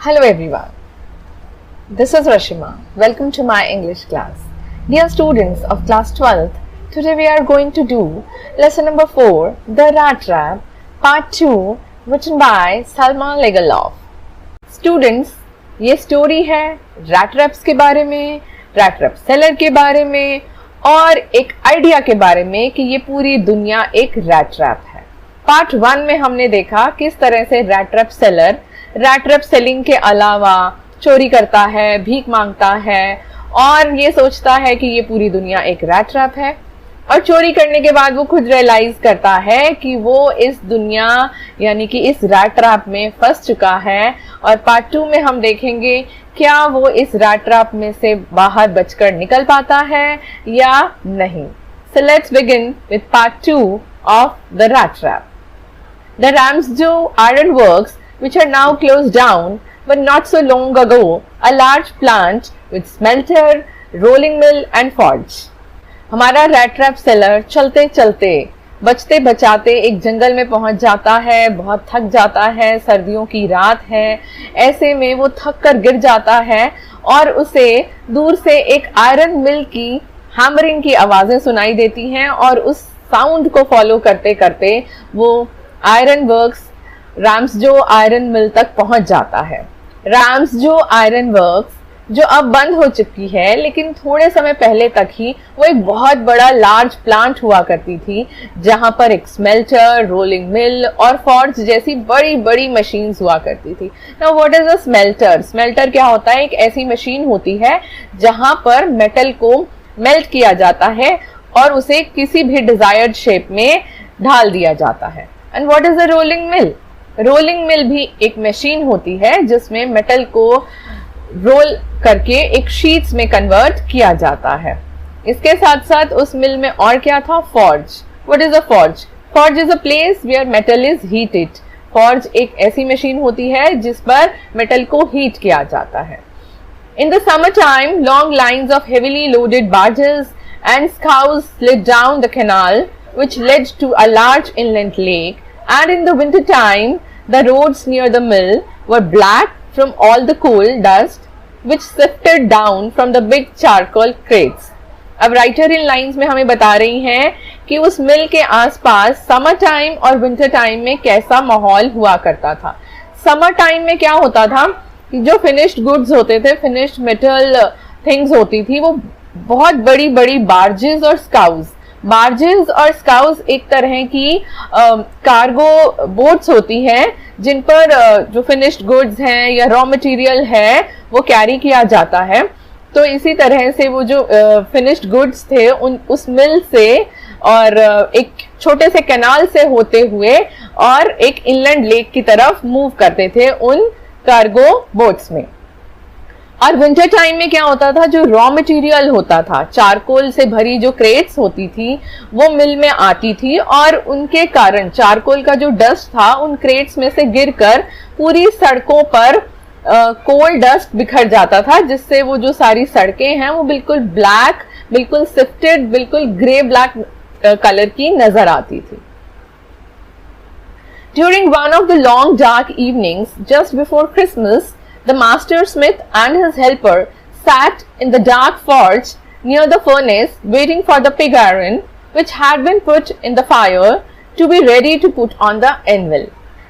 Hello everyone, this is Rashima. Welcome to my English class. Dear students of class 12th, today we are going to do lesson number 4, The Rat Trap, part 2, written by Salma Legaloff. Students, ये story है rat traps के बारे में, rat trap seller के बारे में और एक आइडिया के बारे में कि ये पूरी दुनिया एक रैट ट्रैप है। पार्ट 1 में हमने देखा किस तरह से rat trap seller rat trap selling के अलावा चोरी करता है, भीख मांगता है और ये सोचता है कि ये पूरी दुनिया एक रैट ट्रैप है और चोरी करने के बाद वो खुद रियलाइज करता है कि वो इस दुनिया यानी कि इस रैट ट्रैप में फंस चुका है। और पार्ट 2 में हम देखेंगे क्या वो इस रैट ट्रैप में से बाहर बचकर निकल पाता है या नहीं। So let's begin with part 2 of the rat trap. The Ramsjo Iron Works, which are now closed down, but not so long ago, a large plant with smelter, rolling mill and forge. हमारा rat trap seller चलते चलते बचते बचाते एक जंगल में पहुंच जाता है, बहुत थक जाता है, सर्दियों की रात है, ऐसे में वो थक कर गिर जाता है और उसे दूर से एक आयरन मिल की हैमरिंग की आवाजें सुनाई देती हैं और उस साउंड को फॉलो करते करते वो आयरन वर्क्स राम्सजो आयरन मिल तक पहुंच जाता है। राम्सजो आयरन वर्क्स जो अब बंद हो चुकी है, लेकिन थोड़े समय पहले तक ही वो एक बहुत बड़ा लार्ज प्लांट हुआ करती थी जहां पर एक स्मेल्टर, रोलिंग मिल और फॉर्ज जैसी बड़ी बड़ी मशीन्स हुआ करती थी। Now what is a smelter? Smelter क्या होता है? एक ऐसी मशीन होती है जहां पर मेटल को मेल्ट किया जाता है और उसे किसी भी डिजायर्ड शेप में ढाल दिया जाता है। And what is a rolling mill? Rolling mill भी एक मशीन होती है जिसमें मेटल को रोल करके एक शीट्स में कन्वर्ट किया जाता है। इसके साथ साथ उस मिल में और क्या था? Forge. What is a forge? Forge is a place where metal is heated. Forge एक ऐसी मशीन होती है जिस पर मेटल को हीट किया जाता है। In the summertime, long lines of heavily loaded barges and scows slid down the canal, which led to a large inland lake. And in the winter time, the roads near the mill were black from all the coal dust which sifted down from the big charcoal crates. अब writer in lines में हमें बता रही हैं कि उस मिल के आसपास समर टाइम और विंटर टाइम में कैसा माहौल हुआ करता था। समर टाइम में क्या होता था कि जो फिनिश्ड गुड्स होते थे, फिनिश्ड मेटल थिंग्स होती थी, वो बहुत बड़ी बड़ी बार्जेस और स्काउज। बार्जेस और स्काउज एक तरह की कार्गो बोट्स होती हैं जिन पर जो फिनिश्ड गुड्स हैं या रॉ मटेरियल है वो कैरी किया जाता है। तो इसी तरह से वो जो फिनिश्ड गुड्स थे उस मिल से और एक छोटे से कैनाल से होते हुए और एक इनलैंड लेक की तरफ मूव करते थे उन कार्गो बोट्स में। और विंटर टाइम में क्या होता था? जो रॉ मटेरियल होता था, चारकोल से भरी जो क्रेट्स होती थी वो मिल में आती थी और उनके कारण चारकोल का जो डस्ट था उन क्रेट्स में से गिरकर पूरी सड़कों पर कोल डस्ट बिखर जाता था, जिससे वो जो सारी सड़कें हैं वो बिल्कुल ब्लैक, बिल्कुल सिफ्टेड, बिल्कुल ग्रे ब्लैक कलर की नजर आती थी। During one of the long dark evenings just before Christmas, the master smith and his helper sat in the dark forge near the furnace waiting for the pig iron which had been put in the fire to be ready to put on the anvil.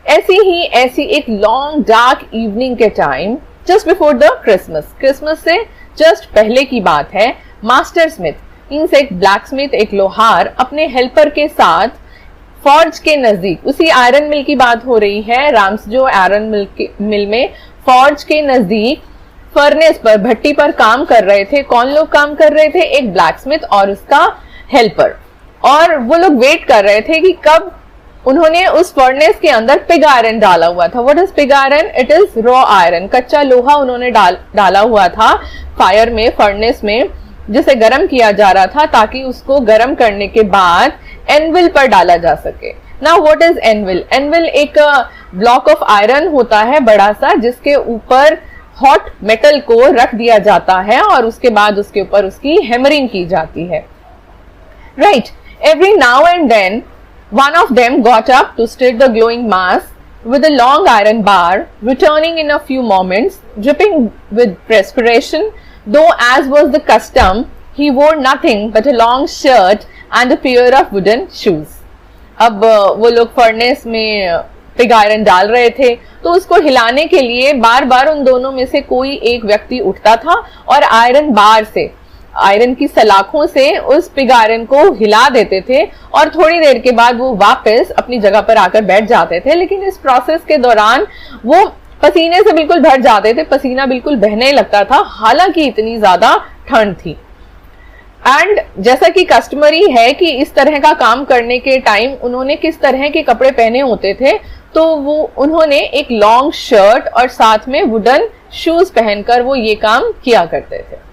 ऐसी एक long dark evening के time just before the Christmas से just पहले की बात है, master Smith means एक black Smith, एक लोहार अपने हेल्पर के साथ फॉर्ज के नजदीक, उसी आयरन मिल की बात हो रही है, राम्सजो आयरन मिल में फॉर्ज के नजदीक फर्नेस पर, भट्टी पर काम कर रहे थे। कौन लोग काम कर रहे थे? एक ब्लैक स्मिथ और उसका हेल्पर। और वो लोग वेट कर रहे थे कि कब उन्होंने उस फर्नेस के अंदर पिग आयरन डाला हुआ था। What is pig iron? It is raw iron, कच्चा लोहा उन्होंने डाला हुआ था फायर में, फर्नेस में, जिसे गर्म किया जा रहा था ताकि उसको गर्म करने के बाद एनविल पर डाला जा सके। Now what is anvil? Anvil एक ब्लॉक ऑफ आयरन होता है बड़ा सा, जिसके ऊपर हॉट मेटल को रख दिया जाता है और उसके बाद उसके ऊपर उसकी हैमरिंग की जाती है। Right, every now and then one of them got up to stir the glowing mass with a long iron bar, returning in a few moments, dripping with perspiration, though as was the custom, he wore nothing but a long shirt and a pair of wooden shoes. अब वो लोग furnace में pig iron डाल रहे थे, तो उसको हिलाने के लिए बार बार उन दोनों में से कोई एक व्यक्ति उठता था और आयरन बार से, आयरन की सलाखों से उस पिग आयरन को हिला देते थे और थोड़ी देर के बाद वो वापस अपनी जगह पर आकर बैठ जाते थे। लेकिन इस प्रोसेस के दौरान वो पसीने से बिल्कुल भर जाते थे, पसीना बिल्कुल बहने लगता था, हालांकि इतनी ज्यादा ठंड थी। एंड जैसा कि कस्टमरी है कि इस तरह का काम करने के टाइम उन्होंने किस तरह के कपड़े पहने होते थे, तो वो उन्होंने एक लॉन्ग शर्ट और साथ में वुडन शूज पहनकर वो ये काम किया करते थे।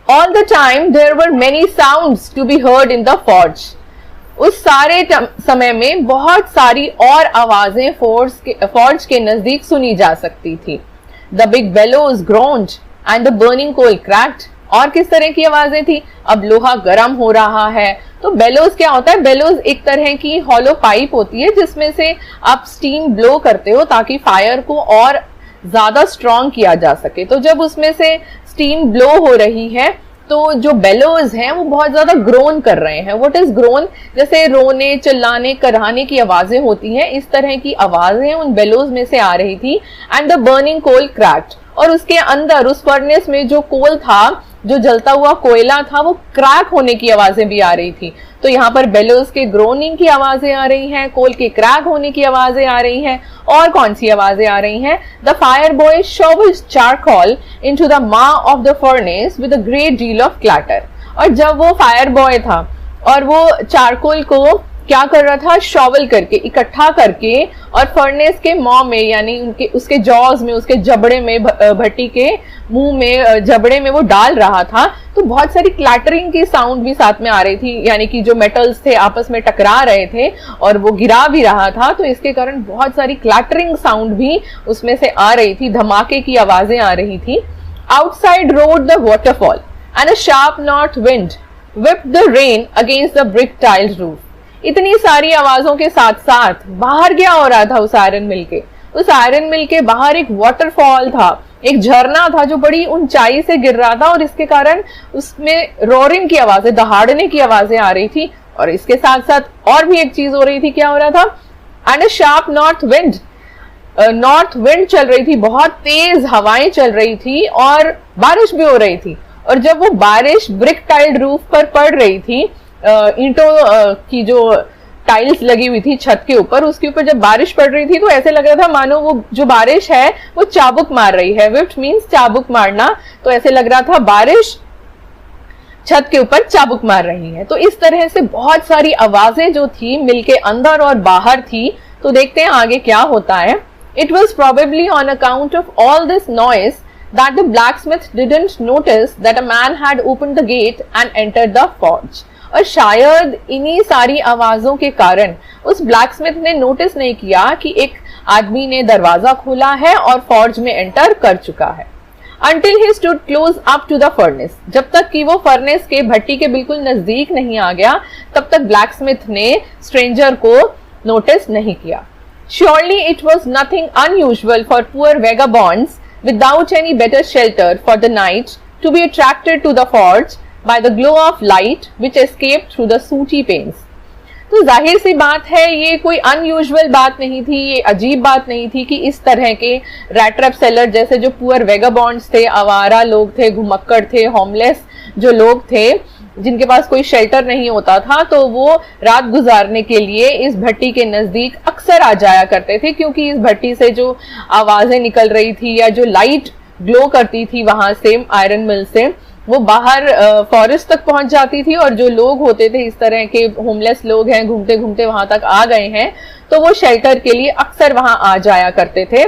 All the time there were many sounds to be heard in the forge. उस सारे समय में बहुत सारी और आवाजें फॉर्ज के नजदीक सुनी जा सकती थी। The big bellows groaned and the burning coal cracked. और किस तरह की आवाजें थी? अब लोहा गर्म हो रहा है, तो बेलोज क्या होता है? बेलोज एक तरह की हॉलो पाइप होती है जिसमें से आप स्टीम ब्लो करते हो ताकि फायर को और ज्यादा स्ट्रॉन्ग किया जा सके। तो जब उसमें से स्टीम ब्लो हो रही है तो जो बेलोज हैं वो बहुत ज्यादा ग्रोन कर रहे हैं। What is grown? जैसे रोने, चिल्लाने, कराहने की आवाजें होती हैं, इस तरह की आवाजें उन बेलोज में से आ रही थी। And the burning coal cracked, और उसके अंदर उस फर्नेस में जो कोल था, जो जलता हुआ कोयला था, वो क्रैक होने की आवाजें भी आ रही थी। तो यहाँ पर बेलोज के ग्रोनिंग की आवाजें आ रही हैं, कोल के क्रैक होने की आवाजें आ रही हैं, और कौन सी आवाजें आ रही हैं? The fire boy shovelled charcoal into the mouth of the furnace with a great deal of clatter. और जब वो फायर बॉय था और वो चारकोल को क्या कर रहा था? शॉवल करके, इकट्ठा करके, और फर्नेस के मॉ में, यानी उसके जॉज में, उसके जबड़े में, भट्टी के मुंह में, जबड़े में वो डाल रहा था। तो बहुत सारी क्लैटरिंग की साउंड भी साथ में आ रही थी, यानी कि जो मेटल्स थे आपस में टकरा रहे थे और वो गिरा भी रहा था, तो इसके कारण बहुत सारी क्लैटरिंग साउंड भी उसमें से आ रही थी, धमाके की आवाजें आ रही थी। Outside road the waterfall and a sharp north wind whipped the rain against the brick tiled roof. इतनी सारी आवाजों के साथ साथ बाहर क्या हो रहा था उस आयरन मिल के? उस आयरन मिल के बाहर एक वाटरफॉल था, एक झरना था जो बड़ी ऊंचाई से गिर रहा था, और इसके कारण उसमें रोरिंग की आवाजें, दहाड़ने की आवाजें आ रही थी। और इसके साथ साथ और भी एक चीज हो रही थी। क्या हो रहा था? And a sharp north wind, north wind चल रही थी, बहुत तेज हवाएं चल रही थी और बारिश भी हो रही थी। और जब वो बारिश ब्रिक टाइल्ड रूफ पर पड़ रही थी, ईंटों की जो टाइल्स लगी हुई थी छत के ऊपर, उसके ऊपर जब बारिश पड़ रही थी तो ऐसे लग रहा था मानो वो जो बारिश है वो चाबुक मार रही है। विफ्ट मीन्स चाबुक मारना, तो ऐसे लग रहा था बारिश छत के ऊपर चाबुक मार रही है। तो इस तरह से बहुत सारी आवाजें जो थी मिलके अंदर और बाहर थी। तो देखते हैं आगे क्या होता है। It was probably on account of all this noise that the blacksmith didn't notice that a man had opened the gate and entered the forge. और शायद इन्हीं सारी आवाजों के कारण उस ब्लैकस्मिथ ने नोटिस नहीं किया कि एक आदमी ने दरवाजा खोला है और फॉर्ज में एंटर कर चुका है। Until he stood close up to the furnace, जब तक कि वो फर्नेस के, भट्टी के बिल्कुल नजदीक नहीं आ गया, तब तक ब्लैकस्मिथ ने स्ट्रेंजर को नोटिस नहीं किया। Surely it was nothing unusual for poor vagabonds without any better shelter for the night to be attracted to the forge by the glow of light which escaped through the sooty panes. तो जाहिर सी बात है ये कोई unusual बात नहीं थी, ये अजीब बात नहीं थी कि इस तरह के रैट ट्रैप सेलर जैसे जो पुअर वेगाबॉन्ड्स थे, आवारा लोग थे, घुमक्कड़ थे, होमलेस जो लोग थे जिनके पास कोई शेल्टर नहीं होता था, तो वो रात गुजारने के लिए इस भट्टी के नजदीक अक्सर आ जाया करते थे, क्योंकि इस भट्टी से जो आवाजें निकल रही थी या जो लाइट ग्लो करती थी वहां से, आयरन मिल से, वो बाहर फॉरेस्ट तक पहुंच जाती थी। और जो लोग होते थे, इस तरह के होमलेस लोग हैं, घूमते घूमते वहां तक आ गए हैं, तो वो शेल्टर के लिए अक्सर वहां आ जाया करते थे।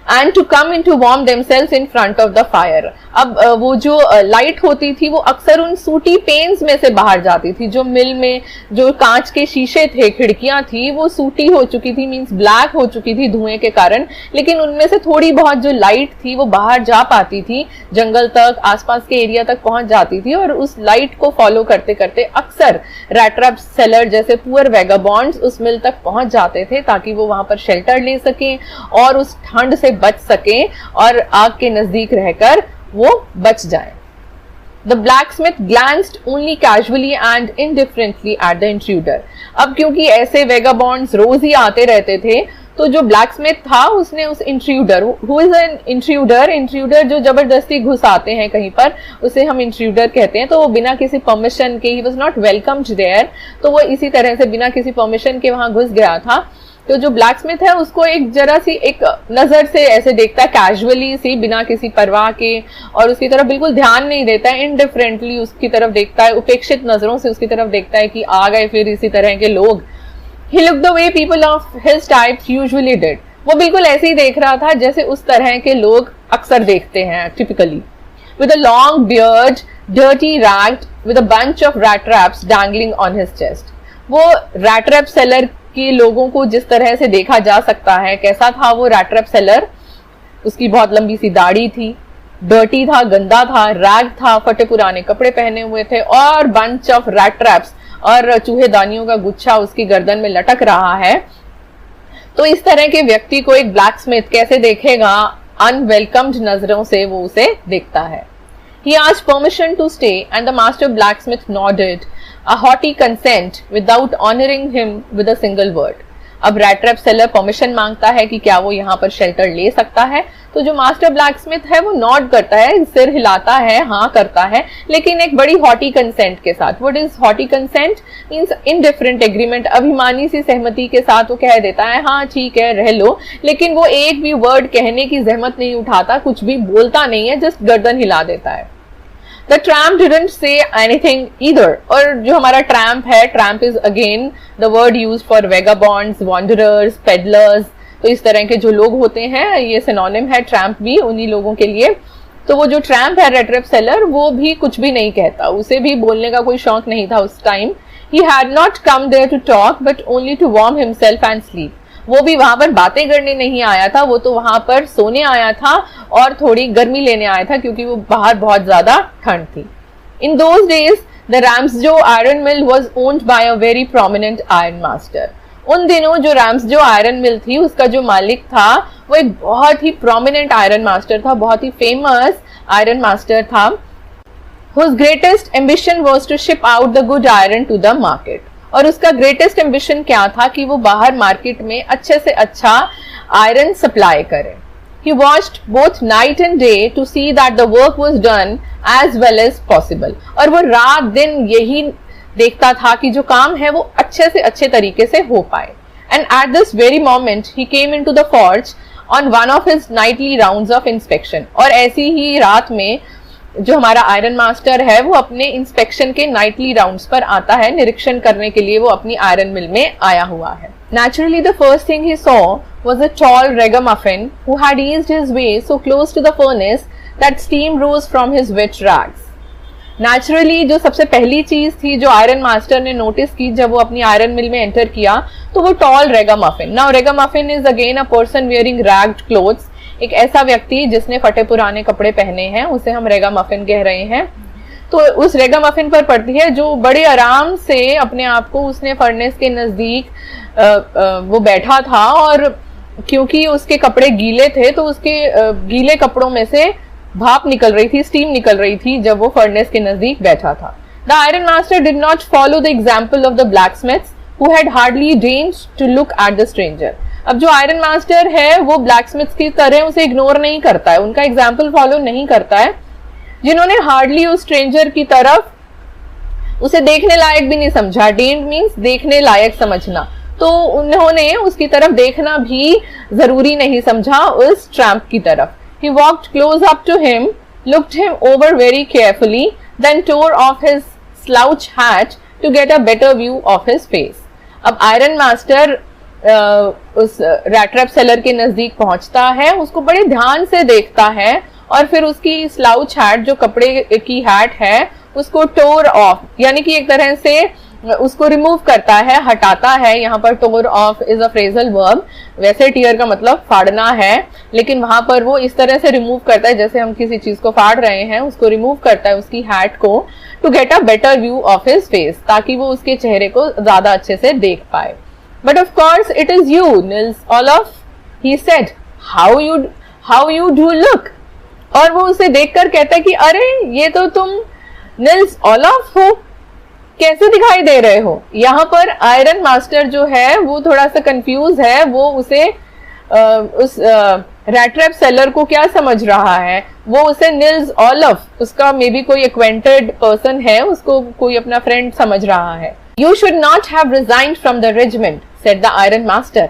and to come in to warm themselves in front of the fire. अब वो जो लाइट होती थी वो अक्सर उन सूटी पेन्स में से बाहर जाती थी. जो मिल में जो कांच के शीशे थे, खिड़कियां थी, वो सूटी हो चुकी थी, मींस ब्लैक हो चुकी थी धुएं के कारण, लेकिन उनमें से थोड़ी बहुत जो लाइट थी वो बाहर जा पाती थी, जंगल तक, आसपास के एरिया तक पहुंच जाती थी. और उस लाइट को फॉलो करते करते अक्सर रैट ट्रैप सेलर जैसे पुअर वैगाबॉन्ड्स उस मिल तक पहुंच जाते थे ताकि वो वहां पर शेल्टर ले सकें और उस ठंड से बच सकें और आग के नजदीक रहकर वो बच जाए. The blacksmith glanced only casually and indifferently at the intruder. अब क्योंकि ऐसे वेगाबॉन्ड्स रोज ही आते रहते थे, तो जो ब्लैकस्मिथ था उसने उस intruder, who is an intruder जो जबरदस्ती घुस आते हैं कहीं पर, उसे हम इंट्रूडर कहते हैं. तो वो बिना किसी परमिशन के, he was not welcomed there, तो वो इसी तरह से बिना किसी परमिशन के वहां घुस गया था. तो जो ब्लैकस्मिथ है उसको एक जरा सी एक नजर से ऐसे देखता है, कैजुअली सी, बिना किसी परवाह के, और उसकी तरफ बिल्कुल ध्यान नहीं देता है, इनडिफरेंटली उसकी तरफ देखता है, उपेक्षित नजरों से उसकी तरफ देखता है कि आ गए फिर इसी तरह के लोग. He looked the way people of his type usually did. वो बिल्कुल ऐसे ही देख रहा था जैसे उस तरह के लोग अक्सर देखते हैं typically. With a long beard, dirty ragged, with a bunch of rat traps dangling on his chest. वो rat trap seller के लोगों को जिस तरह से देखा जा सकता है, कैसा था वो rat trap seller? उसकी बहुत लंबी सी दाढ़ी थी, डर्टी था, गंदा था, रैग था, फटे पुराने कपड़े पहने हुए थे, और बंच ऑफ रैट ट्रैप्स और चूहेदानियों का गुच्छा उसकी गर्दन में लटक रहा है. तो इस तरह के व्यक्ति को एक ब्लैकस्मिथ कैसे देखेगा? अनवेलकम्ड नजरों से वो उसे देखता है. He asked permission to stay and the master blacksmith nodded a haughty consent without honoring him with a single word. अब रैट ट्रैप सेलर परमिशन मांगता है कि क्या वो यहाँ पर शेल्टर ले सकता है. तो जो मास्टर ब्लैकस्मिथ है वो नॉड करता है, सिर हिलाता है, हाँ करता है, लेकिन एक बड़ी हॉटी कंसेंट के साथ. What is haughty consent? Means indifferent agreement, अभिमानी सी सहमति के साथ वो कह देता है हाँ ठीक है रह लो, लेकिन वो एक भी वर्ड कहने की जहमत नहीं उठाता, कुछ भी बोलता नहीं है, जस्ट गर्दन हिला देता है. The tramp didn't say anything either. और जो हमारा tramp है, tramp is again the word used for vagabonds, wanderers, peddlers. तो इस तरह के जो लोग होते हैं, ये सिनोनिम है tramp भी उन्हीं लोगों के लिए. तो वो जो tramp है, rat trap seller, वो भी कुछ भी नहीं कहता, उसे भी बोलने का कोई शौक नहीं था उस time. He had not come there to talk, but only to warm himself and sleep. वो भी वहां पर बातें करने नहीं आया था, वो तो वहां पर सोने आया था और थोड़ी गर्मी लेने आया था, क्योंकि वो बाहर बहुत ज्यादा ठंड थी. In those days the Ramsjo iron mill was owned by a very prominent iron master. उन दिनों जो रैम्सजो आयरन मिल थी उसका जो मालिक था वो एक बहुत ही प्रोमिनेंट आयरन मास्टर था, बहुत ही फेमस आयरन मास्टर था. Whose greatest ambition was to ship out the good iron to the market. और उसका ग्रेटेस्ट एम्बिशन क्या था कि वो बाहर मार्केट में अच्छे से अच्छा आयरन सप्लाई करे. He watched both night and day to see that the work was done as well as possible. और वो रात दिन यही देखता था कि जो काम है वो अच्छे से अच्छे तरीके से हो पाए. And at this very moment he came into the forge on one of his nightly rounds of inspection. और ऐसी ही रात में जो हमारा आयरन मास्टर है वो अपने इंस्पेक्शन के नाइटली राउंड्स पर आता है, निरीक्षण करने के लिए वो अपनी आयरन मिल में आया हुआ है. Naturally, the first thing he saw was a tall ragamuffin who had eased his way so close to the furnace that steam rose from his wet rags. Naturally, जो सबसे पहली चीज थी जो आयरन मास्टर ने नोटिस की जब वो अपनी आयरन मिल में एंटर किया, तो वो tall ragamuffin. Now ragamuffin is again a person wearing ragged clothes. एक ऐसा व्यक्ति जिसने फटे पुराने कपड़े पहने हैं उसे हम रेगामफिन कह रहे हैं. तो उस रेगामफिन पर पड़ती है जो बड़े आराम से अपने आप को उसने फर्नेस के नजदीक वो बैठा था, और क्योंकि उसके कपड़े गीले थे तो उसके गीले कपड़ों में से भाप निकल रही थी, स्टीम निकल रही थी जब वो फर्नेस के नजदीक बैठा था. The iron master did not follow the example of the blacksmiths who had hardly deigned to look at the stranger. अब जो आयरन मास्टर है वो ब्लैकस्मिथ्स की तरह उसे इग्नोर नहीं करता है, उनका एग्जाम्पल फॉलो नहीं करता है, जिन्होंने हार्डली उस स्ट्रेंजर की तरफ उसे देखने लायक भी नहीं समझा. डेन्ड मीन्स देखने लायक समझना, तो उन्होंने उसकी तरफ देखना भी जरूरी नहीं समझा उस ट्रैम्प की तरफ. He walked close up to him, looked him over very carefully, then tore off his slouch hat to get a better view of his face. अब आयरन मास्टर उस रैट ट्रैप सेलर के नजदीक पहुंचता है, उसको बड़े ध्यान से देखता है और फिर उसकी स्लाउच हैट, जो कपड़े की हैट है, उसको टोर ऑफ, यानी कि एक तरह से उसको रिमूव करता है, हटाता है। यहाँ पर tore off is a phrasal verb, वैसे टीयर का मतलब फाड़ना है, लेकिन वहां पर वो इस तरह से रिमूव करता है जैसे हम किसी चीज को फाड़ रहे हैं, उसको रिमूव करता है उसकी हैट को, to get a better view of his face, ताकि वो उसके चेहरे को ज्यादा अच्छे से देख पाए। But of course it is you, Nils Olaf, he said, how you do look. और वो उसे देखकर कहता है कि अरे ये तो तुम निल्स ओलफ हो, कैसे दिखाई दे रहे हो। यहाँ पर आयरन मास्टर जो है वो थोड़ा सा कंफ्यूज है, वो उसे उस रैट ट्रैप सेलर को क्या समझ रहा है, वो उसे निल्स ओलफ, उसका मे बी कोई एक्वेंटेड पर्सन है, उसको कोई अपना फ्रेंड समझ रहा है। You should not have resigned from the regiment, said the iron master.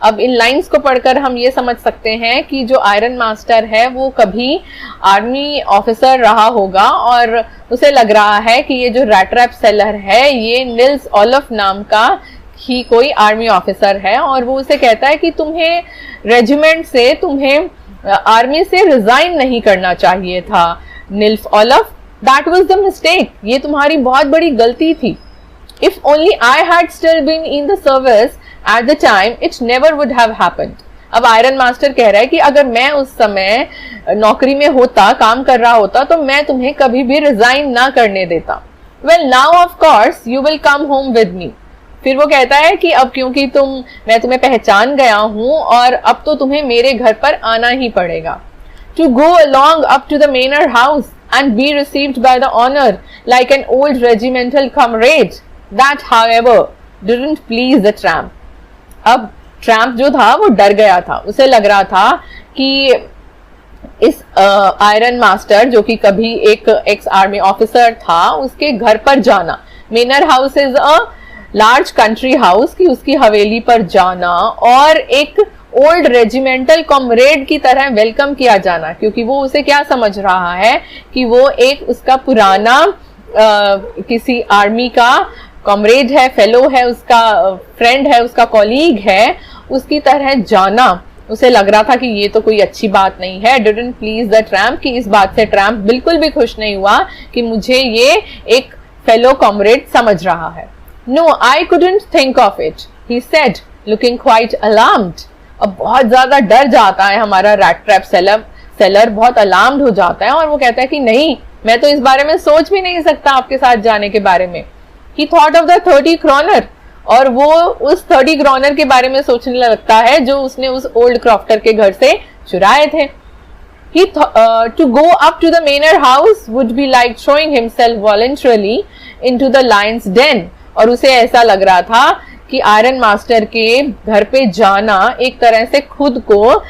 अब इन लाइंस को पढ़कर हम ये समझ सकते हैं कि जो आयरन मास्टर है वो कभी आर्मी ऑफिसर रहा होगा और उसे लग रहा है कि ये जो रैट ट्रैप सेलर है ये निल्स ओलफ नाम का ही कोई आर्मी ऑफिसर है, और वो उसे कहता है कि तुम्हें रेजिमेंट से, तुम्हें आर्मी से रिजाइन नहीं करना चाहिए था Nils Olaf, that was the mistake, ये तुम्हारी बहुत बड़ी गलती थी। If only I had still been in the service at the time, it never would have happened. अब आयरन मास्टर कह रहा है कि अगर मैं उस समय नौकरी में होता, काम कर रहा होता, तो मैं तुम्हें कभी भी रिजाइन ना करने देता। Well, now of course you will come home with me. फिर वो कहता है कि अब क्योंकि मैं तुम्हें पहचान गया हूं और अब तो तुम्हें मेरे घर पर आना ही पड़ेगा। To go along up to the manor house and be received by the honor like an old regimental comrade. That, however, didn't please the tramp. अब ट्रैम्प जो था वो डर गया था, उसे लग रहा था कि इस आयरन मास्टर जो कि कभी एक एक्स आर्मी ऑफिसर था, उसके घर पर जाना, manor house is a large country house, कि उसकी हवेली पर जाना और एक ओल्ड रेजिमेंटल कॉमरेड की तरह वेलकम किया जाना, क्योंकि वो उसे क्या समझ रहा है कि वो एक उसका पुराना किसी आर्मी का कॉमरेड है, फेलो है, उसका फ्रेंड है, उसका कॉलीग है, उसकी तरह जाना उसे लग रहा था कि ये तो कोई अच्छी बात नहीं है। डिडंट प्लीज द ट्रैम्प, कि इस बात से ट्रैम्प बिल्कुल भी खुश नहीं हुआ कि मुझे ये एक फेलो कॉमरेड समझ रहा है। No, I couldn't think of it, he said, looking quite alarmed. अब बहुत ज्यादा डर जाता है हमारा रैट ट्रैप सेलर बहुत अलार्म्ड हो जाता है और वो कहता है कि नहीं, मैं तो इस बारे में सोच भी नहीं सकता आपके साथ जाने के बारे में। He thought of the 30 kroner, और वो उस 30 kroner के बारे में सोचने लगता है जो उसने उस ओल्ड क्रॉफ्टर के घर से चुराए थे। To go up to the manor house would be like throwing himself voluntarily into the lion's den, और उसे ऐसा लग रहा था कि आयरन मास्टर के घर पे जाना एक तरह से खुद को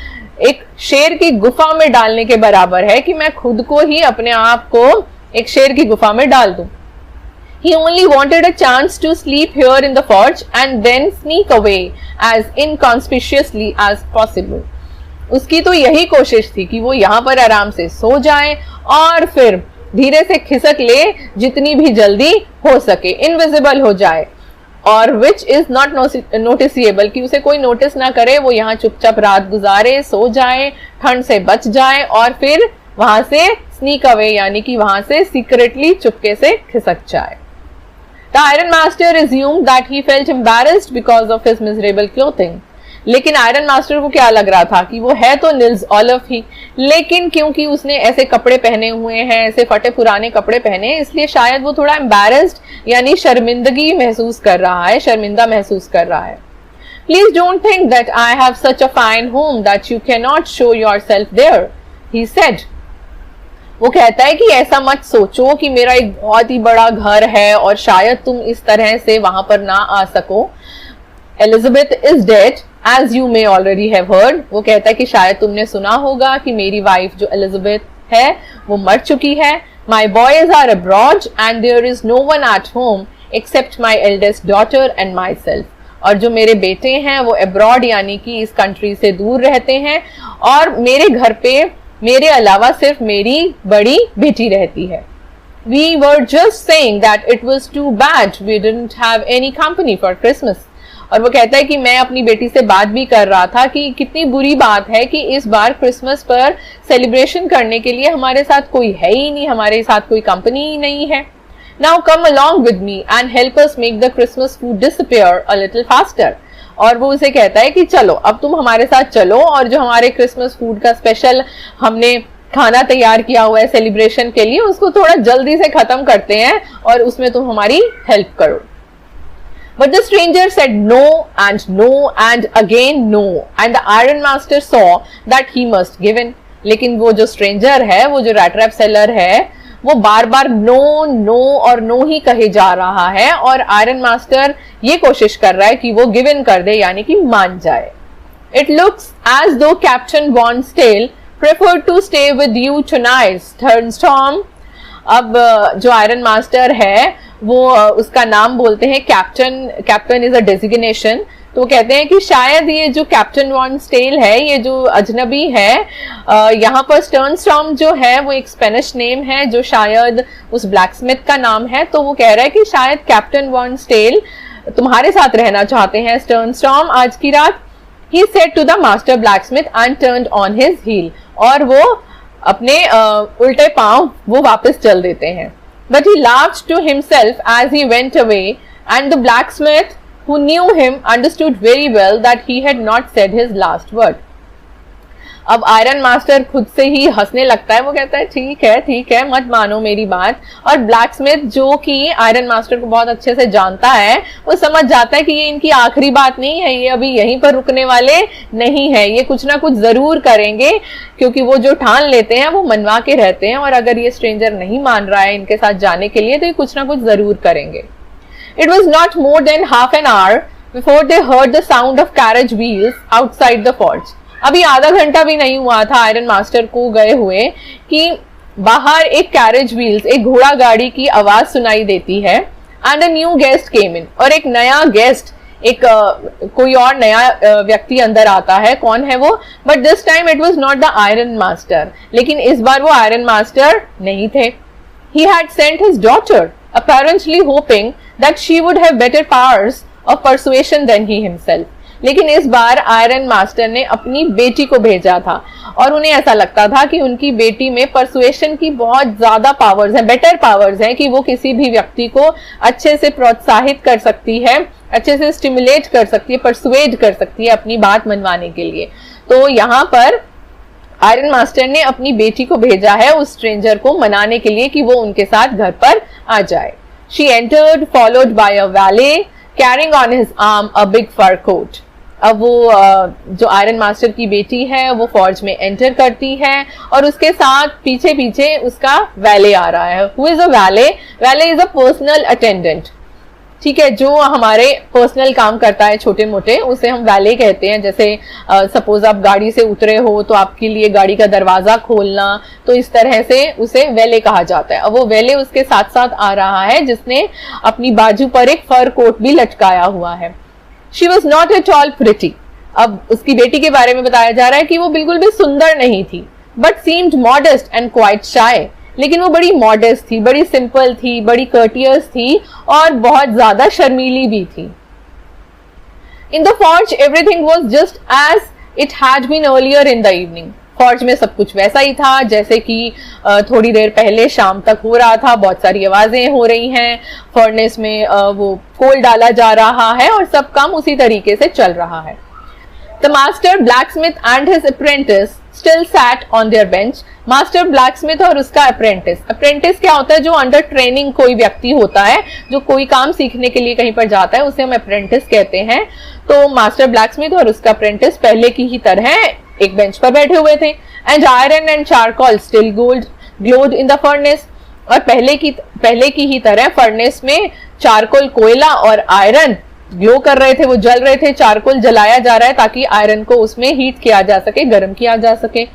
एक शेर की गुफा में डालने के बराबर है, कि मैं खुद को ही, अपने आप को एक शेर की गुफा में डाल दूं। He only wanted a chance to sleep here in the forge and then sneak away as inconspicuously as possible. उसकी तो यही कोशिश थी कि वो यहाँ पर आराम से सो जाए और फिर धीरे से खिसक ले जितनी भी जल्दी हो सके, इनविजिबल हो जाए, और विच इज नॉट नोटिसेबल, कि उसे कोई नोटिस ना करे, वो यहाँ चुपचाप रात गुजारे, सो जाए, ठंड से बच जाए और फिर वहां से स्नीक अवे, यानी कि वहां से सीक्रेटली चुपके से खिसक जाए। The Iron Master assumed that he felt embarrassed because of his miserable clothing. लेकिन आयरन मास्टर को क्या लग रहा था कि वो है तो निल्स ओलफ ही, लेकिन क्योंकि उसने ऐसे कपड़े पहने हुए हैं, ऐसे फटे पुराने कपड़े पहने, इसलिए शायद वो थोड़ा एम्बैरेस्ड यानी शर्मिंदगी महसूस कर रहा है, शर्मिंदा महसूस कर रहा है। Please don't think that I have such a fine home that you cannot show yourself there, he said. वो कहता है कि ऐसा मत सोचो कि मेरा एक बहुत ही बड़ा घर है और शायद तुम इस तरह से वहां पर ना आ सको। Elizabeth is dead as you may already have heard. वो कहता है कि शायद तुमने सुना होगा कि मेरी वाइफ जो एलिजाबेथ है वो मर चुकी है। My boys are abroad and there is no one at home except my eldest daughter and myself. और जो मेरे बेटे हैं वो अब्रॉड यानी कि इस कंट्री से दूर रहते हैं और मेरे घर पे मेरे अलावा सिर्फ मेरी बड़ी बेटी रहती है। We were just saying that it was too bad we didn't have any company for Christmas. और वो कहता है कि मैं अपनी बेटी से बात भी कर रहा था कि कितनी बुरी बात है कि इस बार क्रिसमस पर सेलिब्रेशन करने के लिए हमारे साथ कोई है ही नहीं, हमारे साथ कोई कंपनी ही नहीं है। Now come along with me and help us make the Christmas food disappear a little faster. और वो उसे कहता है कि चलो अब तुम हमारे साथ चलो और जो हमारे क्रिसमस फूड का स्पेशल हमने खाना तैयार किया हुआ है सेलिब्रेशन के लिए उसको थोड़ा जल्दी से खत्म करते हैं और उसमें तुम हमारी हेल्प करो। But the stranger said no and again no and the iron master saw that he must give in. लेकिन वो जो स्ट्रेंजर है, वो जो रैट रैप सेलर है, वो बार बार नो नो और नो ही कहे जा रहा है और आयरन मास्टर ये कोशिश कर रहा है कि वो गिव इन कर दे, यानी कि मान जाए। It looks as though Captain Bonsdale preferred to stay with you tonight, Thunderstorm. अब जो आयरन मास्टर है वो उसका नाम बोलते हैं कैप्टन इज अ डेजिग्नेशन। तो वो कहते हैं कि शायद ये जो कैप्टन बॉन्स्टेल है, ये जो अजनबी है, यहाँ पर स्टर्नस्टॉर्म जो है वो एक स्पेनिश नेम है जो शायद उस ब्लैकस्मिथ का नाम है। तो वो कह रहा है कि शायद कैप्टन बॉन्स्टेल तुम्हारे साथ रहना चाहते हैं स्टर्नस्टॉर्म आज की रात। He said to the master blacksmith and turned on his heel. और वो अपने उल्टे पांव वो वापस चल देते हैं। But he laughed to himself as he went away, and the blacksmith, who knew him, understood very well that he had not said his last word. अब आयरन मास्टर खुद से ही हंसने लगता है। वो कहता है ठीक है मत मानो मेरी बात। और ब्लैकस्मिथ जो कि आयरन मास्टर को बहुत अच्छे से जानता है, वो समझ जाता है कि ये इनकी आखिरी बात नहीं है, ये अभी यहीं पर रुकने वाले नहीं है, ये कुछ ना कुछ जरूर करेंगे, क्योंकि वो जो ठान लेते हैं वो मनवा के रहते हैं। और अगर ये स्ट्रेंजर नहीं मान रहा है इनके साथ जाने के लिए तो ये कुछ ना कुछ जरूर करेंगे। It was not more than half an hour before they heard the sound of carriage wheels outside the forge. अभी आधा घंटा भी नहीं हुआ था आयरन मास्टर को गए हुए कि बाहर एक कैरेज व्हील्स, एक घोड़ा गाड़ी की आवाज सुनाई देती है। एंड अ न्यू गेस्ट केम इन, और एक नया गेस्ट, एक कोई और नया व्यक्ति अंदर आता है। कौन है वो? But this time it was not the iron master, लेकिन इस बार वो आयरन मास्टर नहीं थे। He had sent his daughter apparently hoping that she would have better powers of persuasion than he himself. लेकिन इस बार आयरन मास्टर ने अपनी बेटी को भेजा था और उन्हें ऐसा लगता था कि उनकी बेटी में परसुएशन की बहुत ज्यादा पावर्स हैं, बेटर पावर्स हैं, कि वो किसी भी व्यक्ति को अच्छे से प्रोत्साहित कर सकती है, अच्छे से स्टिमुलेट कर सकती है, परसुएड कर सकती है अपनी बात मनवाने के लिए। तो यहाँ पर आयरन मास्टर ने अपनी बेटी को भेजा है उस स्ट्रेंजर को मनाने के लिए कि वो उनके साथ घर पर आ जाए। She entered, followed by a valet, carrying on his arm a big fur coat. अब वो जो आयरन मास्टर की बेटी है वो फॉर्ज में एंटर करती है और उसके साथ पीछे पीछे उसका वैले आ रहा है। Who is a valet? Valet is a personal attendant. ठीक है, जो हमारे पर्सनल काम करता है छोटे मोटे, उसे हम वैले कहते हैं। जैसे सपोज आप गाड़ी से उतरे हो तो आपके लिए गाड़ी का दरवाजा खोलना, तो इस तरह से उसे वैले कहा जाता है। अब वो वैले उसके साथ साथ आ रहा है जिसने अपनी बाजू पर एक फर कोट भी लटकाया हुआ है। She was not at all pretty. अब उसकी बेटी के बारे में बताया जा रहा है कि वो बिल्कुल भी सुंदर नहीं थी, but seemed modest and quite shy. लेकिन वो बड़ी मॉडेस्ट थी, बड़ी सिंपल थी, बड़ी कर्टियस थी और बहुत ज्यादा शर्मीली भी थी। In the forge everything was just as it had been earlier in the evening. Forge में सब कुछ वैसा ही था जैसे कि थोड़ी देर पहले शाम तक हो रहा था। बहुत सारी आवाजें हो रही हैं, फर्नेस में वो कोल डाला जा रहा है और सब काम उसी तरीके से चल रहा है। The master blacksmith and his apprentice still sat on their bench. Master blacksmith और उसका अप्रेंटिस, अप्रेंटिस क्या होता है? जो अंडर ट्रेनिंग कोई व्यक्ति होता है, जो कोई काम सीखने के लिए कहीं पर जाता है, उसे हम अप्रेंटिस कहते हैं। तो मास्टर ब्लैकस्मिथ और उसका अप्रेंटिस पहले की ही तरह एक बेंच पर बैठे हुए थे। And iron and charcoal still glowed in the furnace. और पहले की ही तरह फर्नेस में चारकोल, कोयला और आयरन ग्लो कर रहे थे, वो जल रहे थे। चारकोल जलाया जा रहा है ताकि आयरन को उसमें हीट किया जा सके, गर्म किया जा सके।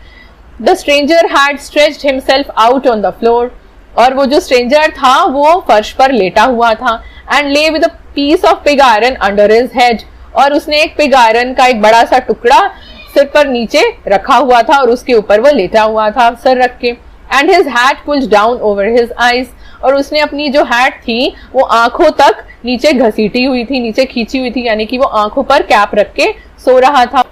The stranger had stretched himself out on the floor. और वो जो स्ट्रेंजर था वो फर्श पर लेटा हुआ था। And lay with a piece of pig iron under his head. और उसने एक पिग आयरन का एक बड़ा सा टुकड़ा सिर पर नीचे रखा हुआ था और उसके ऊपर वो लेटा हुआ था सर रख के। And his hat pulled down over his eyes. और उसने अपनी जो हैट थी वो आंखों तक नीचे घसीटी हुई थी, नीचे खींची हुई थी, यानी कि वो आंखों पर कैप रख के सो रहा था।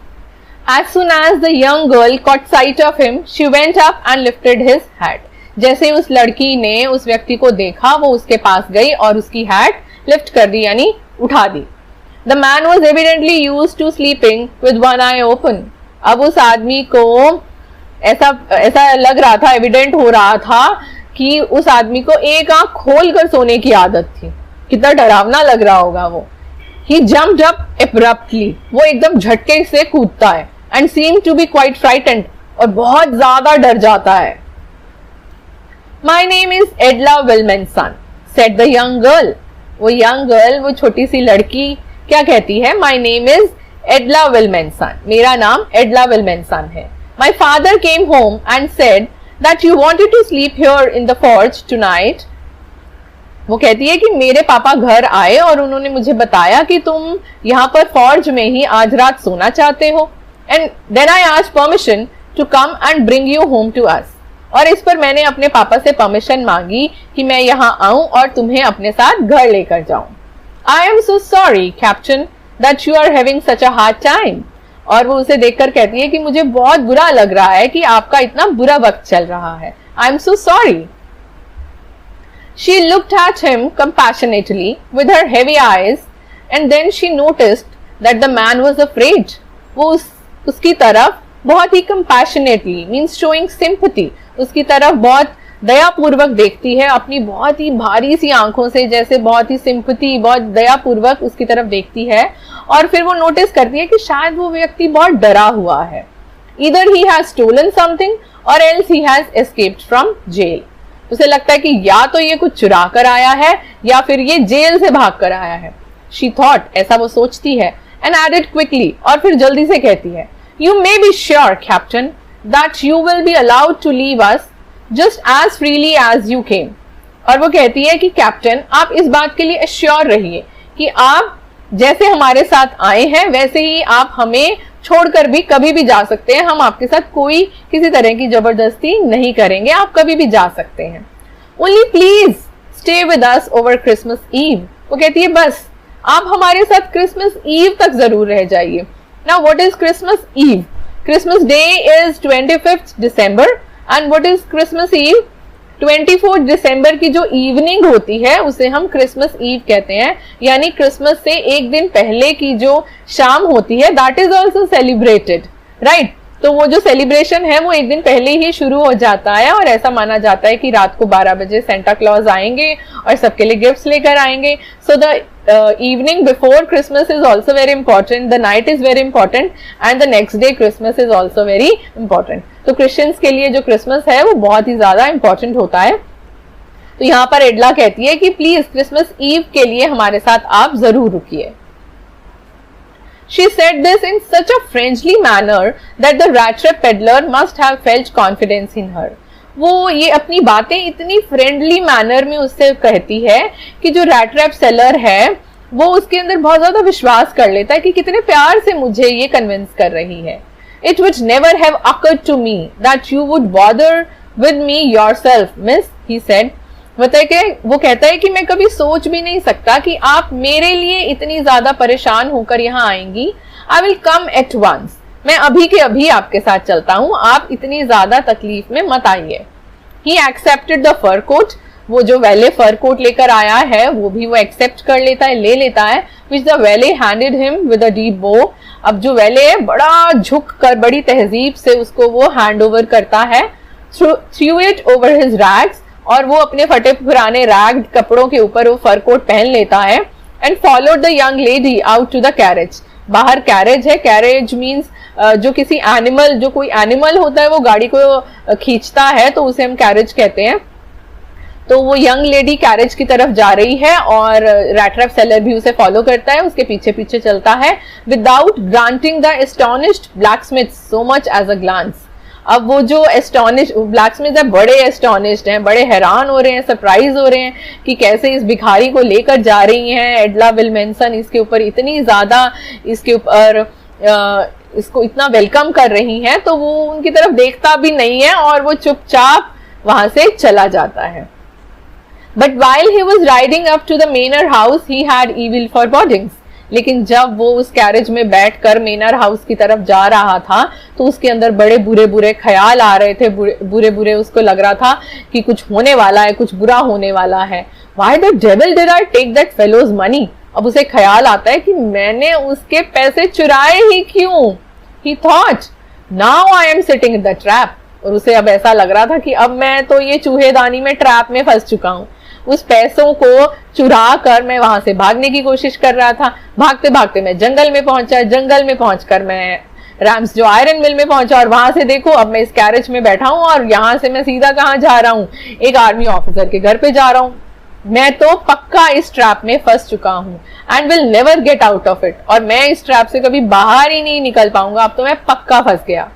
As soon as the young girl caught sight of him, she went up and lifted his hat. जैसे उस लड़की ने उस व्यक्ति को देखा, वो उसके पास गई और उसकी हैट लिफ्ट कर दी, यानी उठा दी। The man was evidently used to sleeping with one eye open. अब उस आदमी को ऐसा लग रहा था, एविडेंट हो रहा था कि उस आदमी को एक आंख खोल कर सोने की आदत थी। कितना डरावना लग रहा होगा वो। He jumped up abruptly. वो एकदम झटके से कूदता है and seemed to be quite frightened. और बहुत ज्यादा डर जाता है। My name is Edla Wilmanson, said the young girl. वो young girl, वो छोटी सी लड़की क्या कहती है? My name is Edla Wilmanson. मेरा नाम Edla Wilmanson है। My father came home and said that you wanted to sleep here in the forge tonight. वो कहती है कि मेरे पापा घर आए और उन्होंने मुझे बताया कि तुम यहाँ पर फॉर्ज में ही आज रात सोना चाहते हो। And then I asked permission to come and bring you home to us. और इस पर मैंने अपने पापा से परमिशन मांगी कि मैं यहाँ आऊं और तुम्हें अपने साथ घर लेकर जाऊं। I am so sorry captain that you are having such a hard time. और वो उसे देखकर कहती है कि मुझे बहुत बुरा लग रहा है कि आपका इतना बुरा वक्त चल रहा है। आई am so sorry. She looked at him compassionately with her heavy eyes, and then she noticed that the man was afraid. वो उसकी तरफ बहुत ही compassionately means showing sympathy, उसकी तरफ बहुत दयापूर्वक देखती है, अपनी बहुत ही भारी सी आंखों से, जैसे बहुत ही sympathy, बहुत दयापूर्वक उसकी तरफ देखती है। और फिर वो नोटिस करती है कि शायद वो व्यक्ति बहुत डरा हुआ है। Either he has stolen something or else he has escaped from jail. उसे लगता है कि या तो ये कुछ चुरा कर आया है या फिर ये जेल से भाग कर आया है। She thought, ऐसा वो सोचती है। And added quickly, और फिर जल्दी से कहती है, You may be sure, Captain, that you will be allowed to leave us just as freely as you came. और वो कहती है कि कैप्टन, आप इस बात के लिए एश्योर रहिए कि आप जैसे हमारे साथ आए हैं वैसे ही आप हमें छोड़कर भी कभी भी जा सकते हैं। हम आपके साथ कोई किसी तरह की जबरदस्ती नहीं करेंगे, आप कभी भी जा सकते हैं। Only please stay with us over Christmas Eve. वो कहती है बस आप हमारे साथ क्रिसमस ईव तक जरूर रह जाइए। Now what is Christmas Eve? Christmas Day is 25th December and what is Christmas Eve? 24 दिसंबर की जो इवनिंग होती है उसे हम क्रिसमस ईव कहते हैं, यानी क्रिसमस से एक दिन पहले की जो शाम होती है, that is also celebrated, right. तो वो जो सेलिब्रेशन है वो एक दिन पहले ही शुरू हो जाता है और ऐसा माना जाता है कि रात को 12 बजे सेंटा क्लॉज आएंगे और सबके लिए गिफ्ट्स लेकर आएंगे। So the evening before Christmas is also very important, the night is very important and the next day Christmas is also very important. तो क्रिश्चियंस के लिए जो क्रिसमस है वो बहुत ही ज्यादा इंपॉर्टेंट होता है। तो यहाँ पर एडला कहती है कि प्लीज क्रिसमस ईव के लिए हमारे साथ आप जरूर रुकिए। She said this in such a friendly manner that the rat trap peddler must have felt confidence in her. वो ये अपनी बातें इतनी फ्रेंडली मैनर में उससे कहती है कि जो रैट ट्रैप सेलर है वो उसके अंदर बहुत ज्यादा विश्वास कर लेता है कि कितने प्यार से मुझे ये कन्विंस कर रही है। It would never have occurred to me that you would bother with me yourself, miss, he said. वो कहता है कि मैं कभी सोच भी नहीं सकता कि आप मेरे लिए इतनी ज्यादा परेशान होकर यहाँ आएंगी। I will come at once. मैं अभी के अभी आपके साथ चलता हूँ, आप इतनी ज्यादा तकलीफ में मत आइए। He accepted the fur coat. वो जो वैले फर कोट लेकर आया है वो भी वो एक्सेप्ट कर लेता है, ले लेता है। which the valet handed him with a deep bow. अब जो वैले है बड़ा झुक कर बड़ी तहजीब से उसको वो हैंड ओवर करता है। threw it over his rags. और वो अपने फटे पुराने रैग्ड कपड़ों के ऊपर वो फर कोट पहन लेता है। And followed the young lady out to the carriage. बाहर कैरेज है, कैरेज मीन्स जो किसी एनिमल, जो कोई एनिमल होता है वो गाड़ी को खींचता है तो उसे हम कैरेज कहते हैं। तो वो यंग लेडी कैरेज की तरफ जा रही है और रैट ट्रैप सेलर भी उसे फॉलो करता है, उसके पीछे पीछे चलता है। Without granting the astonished blacksmith so much as a glance. अब वो जो एस्टोनिश ब्लैकस्मिथ है बड़े एस्टोनिश्ड हैं, बड़े हैरान हो रहे हैं, सरप्राइज हो रहे हैं कि कैसे इस भिखारी को लेकर जा रही हैं एडला विलमेंसन, इसके ऊपर इतनी ज्यादा इसके ऊपर इसको इतना वेलकम कर रही हैं। तो वो उनकी तरफ देखता भी नहीं है और वो चुपचाप वहां से चला जाता है। But while he was riding up to the Manor house, he had evil forebodings. लेकिन जब वो उस कैरेज में बैठकर मेनर हाउस की तरफ जा रहा था तो उसके अंदर बड़े बुरे बुरे ख्याल आ रहे थे, बुरे बुरे उसको लग रहा था कि कुछ होने वाला है, कुछ बुरा होने वाला है. Why the devil did I take that fellow's money? अब उसे ख्याल आता है कि मैंने उसके पैसे चुराए ही क्यों. He thought, now I am sitting in the trap. और उसे अब ऐसा लग रहा था कि अब मैं तो ये चूहेदानी में, ट्रैप में फंस चुका हूँ. उस पैसों को चुरा कर मैं वहां से भागने की कोशिश कर रहा था. भागते भागते मैं जंगल में पहुंचा. जंगल में पहुंचकर मैं रैम्स जो आयरन मिल में पहुंचा और वहां से देखो अब मैं इस कैरेज में बैठा हूं और यहां से मैं सीधा कहां जा रहा हूं, एक आर्मी ऑफिसर के घर पे जा रहा हूं. मैं तो पक्का इस ट्रैप में फंस चुका हूं and will never get out of it. और मैं इस ट्रैप से कभी बाहर ही नहीं निकल पाऊंगा. अब तो मैं पक्का फंस गया.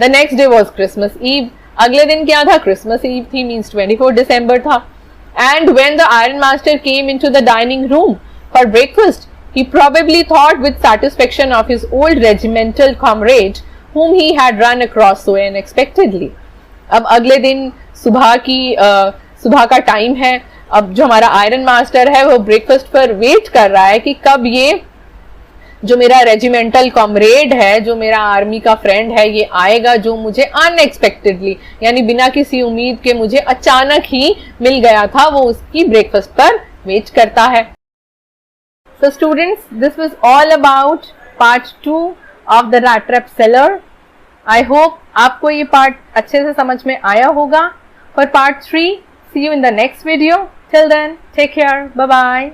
The next day was Christmas Eve. अगले दिन क्या था? क्रिसमस ईव थी, मीन्स 24 दिसंबर था. And when the Iron Master came into the dining room for breakfast, he probably thought with satisfaction of his old regimental comrade whom he had run across so unexpectedly. अब अगले दिन सुबह का time है. अब जो हमारा आयरन मास्टर है वो ब्रेकफास्ट पर वेट कर रहा है कि कब ये जो मेरा रेजिमेंटल कॉमरेड है, जो मेरा आर्मी का फ्रेंड है, ये आएगा जो मुझे अनएक्सपेक्टेडली यानी बिना किसी उम्मीद के मुझे अचानक ही मिल गया था, वो उसकी ब्रेकफास्ट पर वेट करता है. So students, this was all about part 2 of the rat trap seller. I hope आपको ये पार्ट अच्छे से समझ में आया होगा. For part 3, see you in the next video. Till then, take care, bye bye.